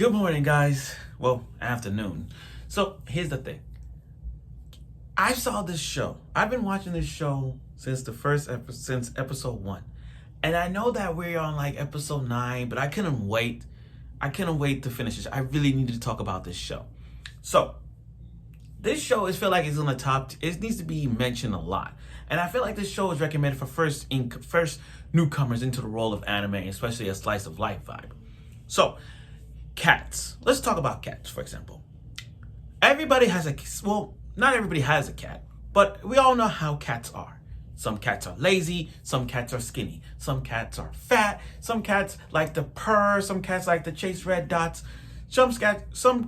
Good morning, guys. Well, afternoon. So here's the thing. I saw this show. I've been watching this show since since episode 1. And I know that we're on like episode 9, but I couldn't wait. I couldn't wait to finish this. I really needed to talk about this show. So this show is feel like it's on the top. It needs to be mentioned a lot. And I feel like this show is recommended for first newcomers into the role of anime, especially a slice of life vibe. So cats. Let's talk about cats, for example. Everybody has not everybody has a cat, but we all know how cats are. Some cats are lazy, some cats are skinny, some cats are fat, some cats like to purr, some cats like to chase red dots, some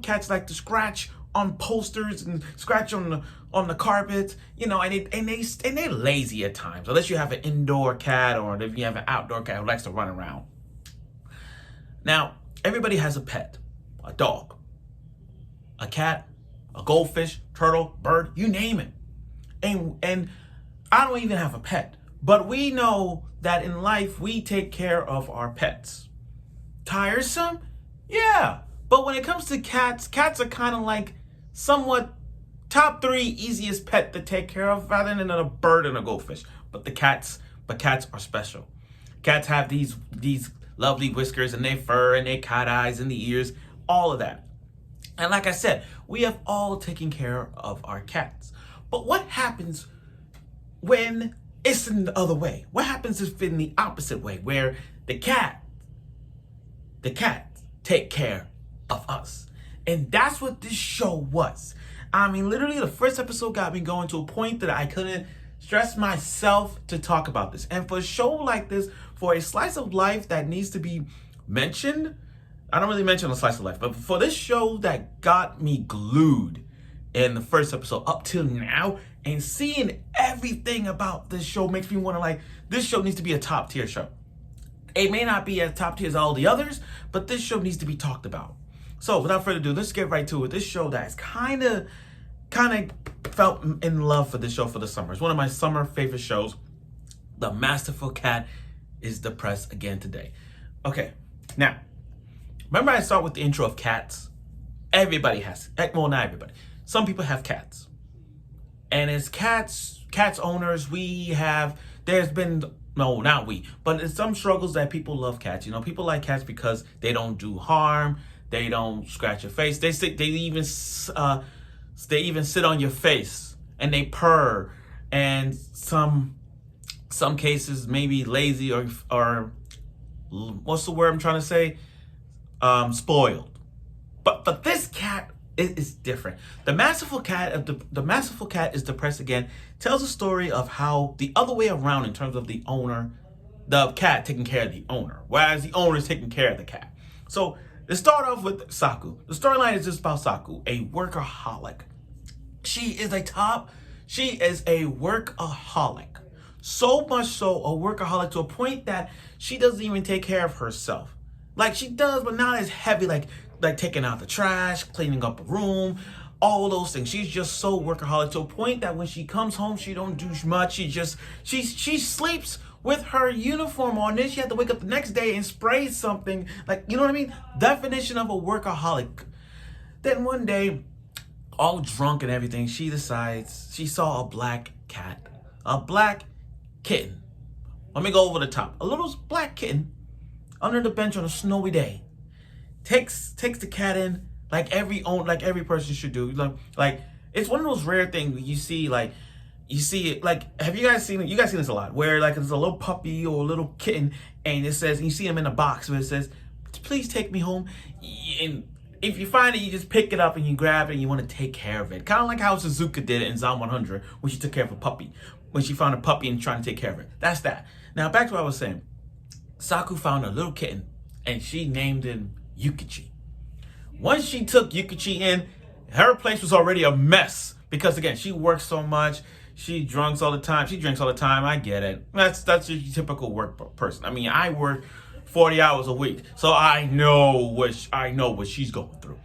cats like to scratch on posters and scratch on the carpet, and they're lazy at times, unless you have an indoor cat or if you have an outdoor cat who likes to run around. Now, everybody has a pet, a dog, a cat, a goldfish, turtle, bird, you name it. And I don't even have a pet, but we know that in life we take care of our pets. Tiresome? Yeah. But when it comes to cats are kind of like somewhat top 3 easiest pet to take care of rather than a bird and a goldfish. But cats are special. Cats have these lovely whiskers and their fur and their cat eyes and the ears, all of that. And like I said, we have all taken care of our cats. But what happens when it's in the other way? What happens if in the opposite way, where the cat take care of us? And that's what this show was. I mean, literally the first episode got me going to a point that I couldn't stress myself to talk about this. And for a show like this, for a slice of life that needs to be mentioned, I don't really mention a slice of life, but for this show that got me glued in the first episode up till now, and seeing everything about this show makes me want to this show needs to be a top tier show. It may not be as top tier as all the others, but this show needs to be talked about. So without further ado, let's get right to it. This show that is kind of felt in love for this show for the summer. It's one of my summer favorite shows. The Masterful cat is depressed again today. Okay, now, remember I start with the intro of cats? Everybody has, well, not everybody. Some people have cats. And as cats owners, there's been some struggles that people love cats. People like cats because they don't do harm. They don't scratch your face. They even sit on your face and they purr. And some cases maybe lazy or what's the word I'm trying to say? Spoiled. But this cat is different. The Masterful cat is depressed again. Tells a story of how the other way around in terms of the cat taking care of the owner, whereas the owner is taking care of the cat. So let's start off with Saku. The storyline is just about Saku, a workaholic. She is a workaholic. So much so a workaholic to a point that she doesn't even take care of herself. Like she does, but not as heavy, like taking out the trash, cleaning up a room, all those things. She's just so workaholic to a point that when she comes home, she don't do much. She sleeps with her uniform on. Then she had to wake up the next day and spray something. You know what I mean? Definition of a workaholic. Then one day, all drunk and everything, she decides she saw a black kitten. Let me go over the top. A little black kitten under the bench on a snowy day. Takes the cat in like every person should do. Like it's one of those rare things you see it. Have you guys seen it? You guys seen this a lot, where there's a little puppy or a little kitten, and it says, and you see them in a box where it says, "Please take me home." And if you find it, you just pick it up and you grab it and you want to take care of it. Kind of like how Suzuka did it in Zom 100 when she took care of a puppy. When she found a puppy and trying to take care of it. That's that. Now back to what I was saying. Saku found a little kitten and she named him Yukichi. Once she took Yukichi in, her place was already a mess because again, she works so much. She drinks all the time. I get it. That's your typical work person. I mean, I work 40 hours a week, so I know what she's going through.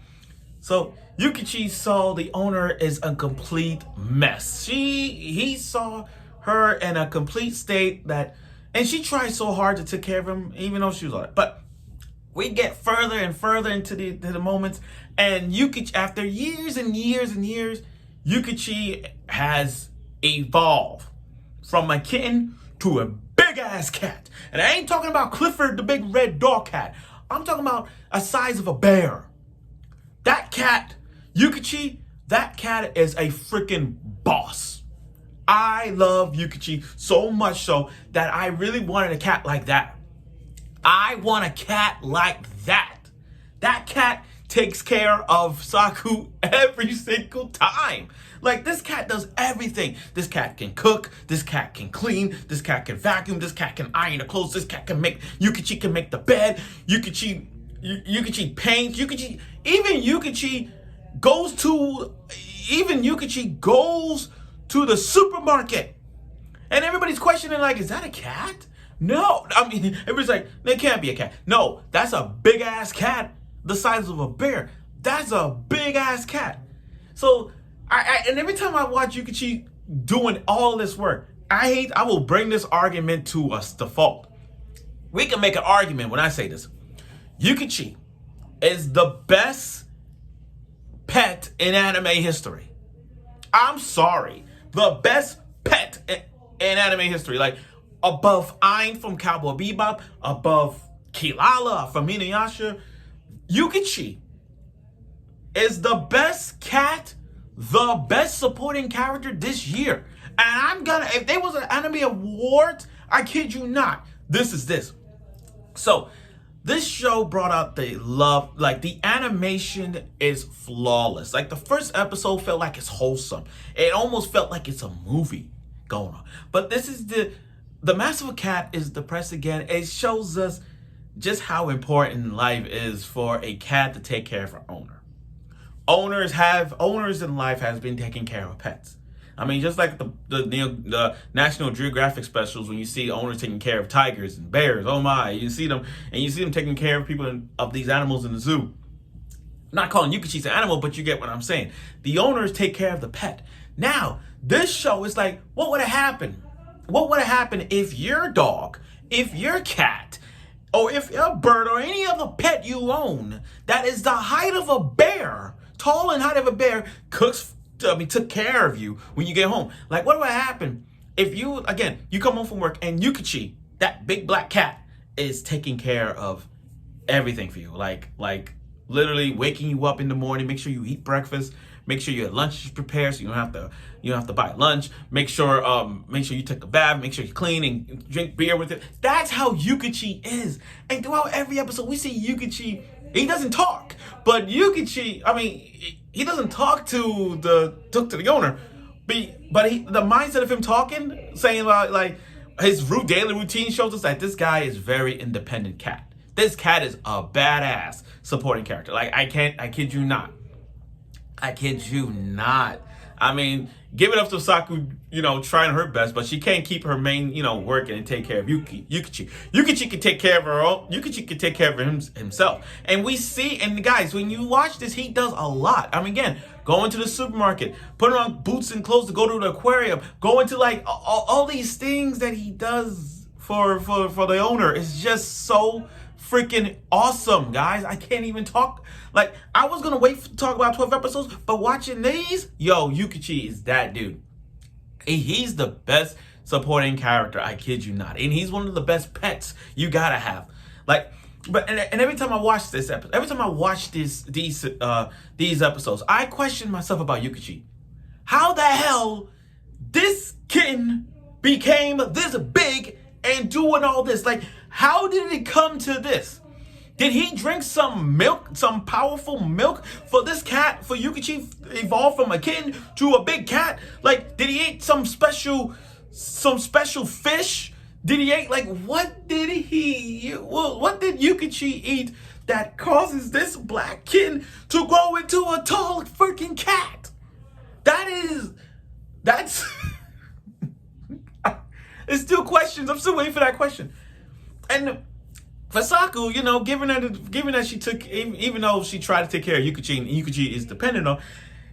So Yukichi saw the owner is a complete mess. He saw her in a complete state and she tried so hard to take care of him, even though she was all right. But we get further and further into the moments, and Yukichi, after years and years and years, Yukichi has evolved from a kitten to a big ass cat. And I ain't talking about Clifford the big red dog cat. I'm talking about a size of a bear. That cat, Yukichi, that cat is a freaking boss. I love Yukichi so much so that I really wanted a cat like that. I want a cat like that. That cat takes care of Saku every single time. Like, this cat does everything. This cat can cook, this cat can clean, this cat can vacuum, this cat can iron the clothes, this cat can make, Yukichi can make the bed, Yukichi paints, even Yukichi goes to the supermarket. And everybody's questioning, like, is that a cat? No, I mean, everybody's like, there can't be a cat. No, that's a big ass cat the size of a bear. That's a big ass cat. So, and every time I watch Yukichi doing all this work, I will bring this argument to a default. We can make an argument when I say this. Yukichi is the best pet in anime history. I'm sorry. The best pet in anime history. Like, above Ain from Cowboy Bebop, above Kilala from Inuyasha, Yukichi is the best cat, the best supporting character this year. And if there was an anime award, I kid you not, this is this. So, this show brought out the love, like the animation is flawless. Like the first episode felt like it's wholesome. It almost felt like it's a movie going on. But this is the Masterful Cat is depressed again. It shows us just how important life is for a cat to take care of her owner. Owners in life has been taking care of pets. I mean, just like the National Geographic specials, when you see owners taking care of tigers and bears, oh my, you see them taking care of people of these animals in the zoo. I'm not calling Yukichi an animal, but you get what I'm saying. The owners take care of the pet. Now, this show is like, what would have happened? What would have happened if your dog, if your cat, or if your bird or any other pet you own that is the height of a bear, tall and height of a bear, took care of you when you get home? Like, what would happen if you come home from work and Yukichi, that big black cat, is taking care of everything for you? Like literally waking you up in the morning, make sure you eat breakfast, make sure your lunch is prepared so you don't have to buy lunch, make sure you take a bath, make sure you clean and drink beer with it. That's how Yukichi is. And throughout every episode we see Yukichi, he doesn't talk, but Yukichi, I mean, he doesn't talk to the owner, but the mindset of him talking, saying about like his daily routine shows us that this guy is very independent cat. This cat is a badass supporting character. Like, I kid you not. I mean, give it up to Saku, trying her best, but she can't keep her main, working and take care of Yukichi. Yukichi can take care of her own. Yukichi can take care of himself. And we see, and guys, when you watch this, he does a lot. I mean, again, going to the supermarket, putting on boots and clothes to go to the aquarium, going to like all these things that he does for the owner is just so freaking awesome, guys. I can't even talk. Like, I was gonna wait to talk about 12 episodes, but watching these, Yukichi is that dude. He's the best supporting character, I kid you not. And he's one of the best pets you gotta have. Like, and every time I watch these episodes, I question myself about Yukichi. How the hell this kitten became this big and doing all this? Like, how did it come to this? Did he drink some milk, some powerful milk for this cat, for Yukichi evolved from a kitten to a big cat? Like, did he eat some special fish? Did he eat, what did Yukichi eat that causes this black kitten to grow into a tall freaking cat? That's, it's still questions. I'm still waiting for that question. And for Saku, given that she took, even though she tried to take care of Yukichi and Yukichi is dependent on,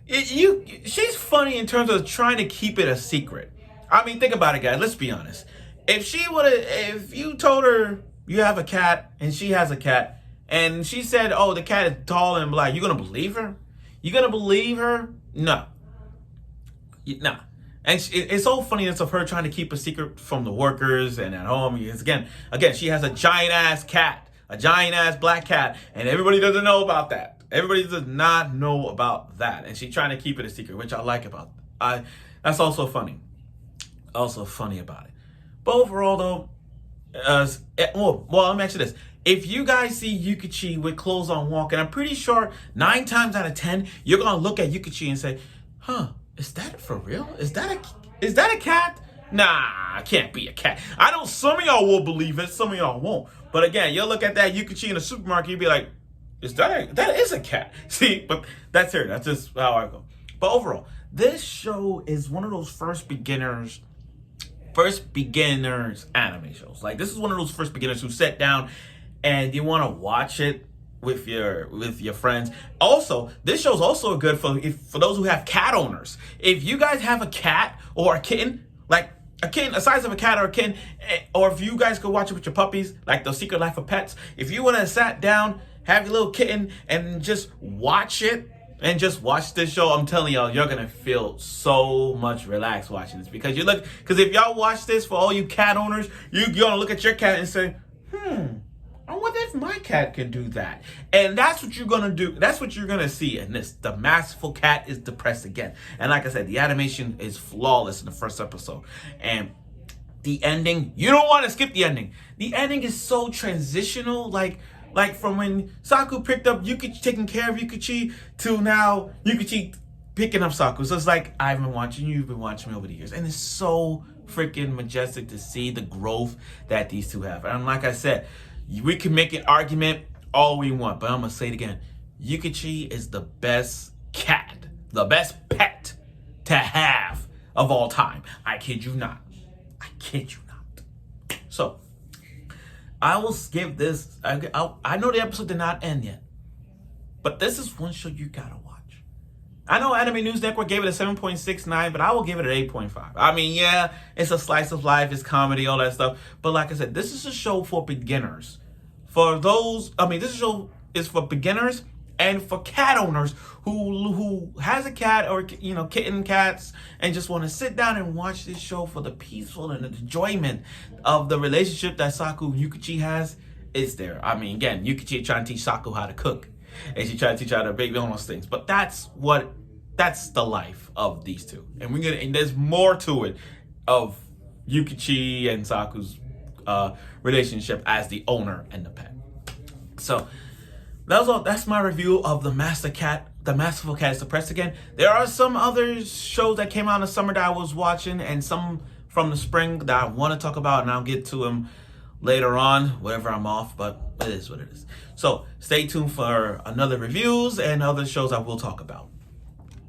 she's funny in terms of trying to keep it a secret. I mean, think about it, guys. Let's be honest. If you told her you have a cat and she has a cat, And she said, "Oh, the cat is tall and black." You gonna believe her? You gonna believe her? No, nah. And it's so funny of her trying to keep a secret from the workers and at home. Because again, she has a giant ass cat, a giant ass black cat, and everybody doesn't know about that. Everybody does not know about that, and she's trying to keep it a secret, which I like about. That's also funny. Also funny about it. But overall, though, well, let me ask you this. If you guys see Yukichi with clothes on walking, I'm pretty sure 9 times out of 10, you're going to look at Yukichi and say, huh, is that for real? Is that a cat? Nah, can't be a cat. I know some of y'all will believe it, some of y'all won't. But again, you'll look at that Yukichi in the supermarket, you'll be like, that is a cat. See, but that's her. That's just how I go. But overall, this show is one of those first beginners anime shows. Like, this is one of those first beginners who sat down and you want to watch it with your friends. Also, this show's also good for those who have cat owners. If you guys have a cat or a kitten, like a kitten, the size of a cat or a kitten, or if you guys could watch it with your puppies, like The Secret Life of Pets, if you want to sat down, have your little kitten and just watch it, and just watch this show, I'm telling y'all, you're gonna feel so much relaxed watching this. Because if y'all watch this, for all you cat owners, you're gonna look at your cat and say, I wonder if my cat can do that. And that's what you're gonna do. That's what you're gonna see in this. The Masterful cat is depressed again. And like I said, the animation is flawless in the first episode. And the ending, you don't want to skip the ending. The ending is so transitional, like from when Saku picked up Yukichi, taking care of Yukichi, to now Yukichi picking up Saku. So it's like, I've been watching you, you've been watching me over the years. And it's so freaking majestic to see the growth that these two have. And like I said, we can make an argument all we want, but I'm going to say it again. Yukichi is the best cat, the best pet to have of all time. I kid you not. I kid you not. So, I will skip this. I know the episode did not end yet, but this is one show you gotta watch. I know Anime News Network gave it a 7.69, but I will give it an 8.5. I mean, yeah, it's a slice of life, it's comedy, all that stuff. But like I said, this is a show for beginners. This show is for beginners and for cat owners who has a cat or kitten cats and just want to sit down and watch this show for the peaceful and the enjoyment of the relationship that Saku and Yukichi has. It's there. I mean, again, Yukichi trying to teach Saku how to cook, and she trying to teach her how to bake, all those things. But that's the life of these two, and there's more to it of Yukichi and Saku's relationship as the owner and the pet. So that's my review of the Masterful Cat is Depressed Again. There are some other shows that came out in the summer that I was watching, and some from the spring that I want to talk about, and I'll get to them later on, whenever I'm off, but it is what it is. So stay tuned for another reviews and other shows I will talk about.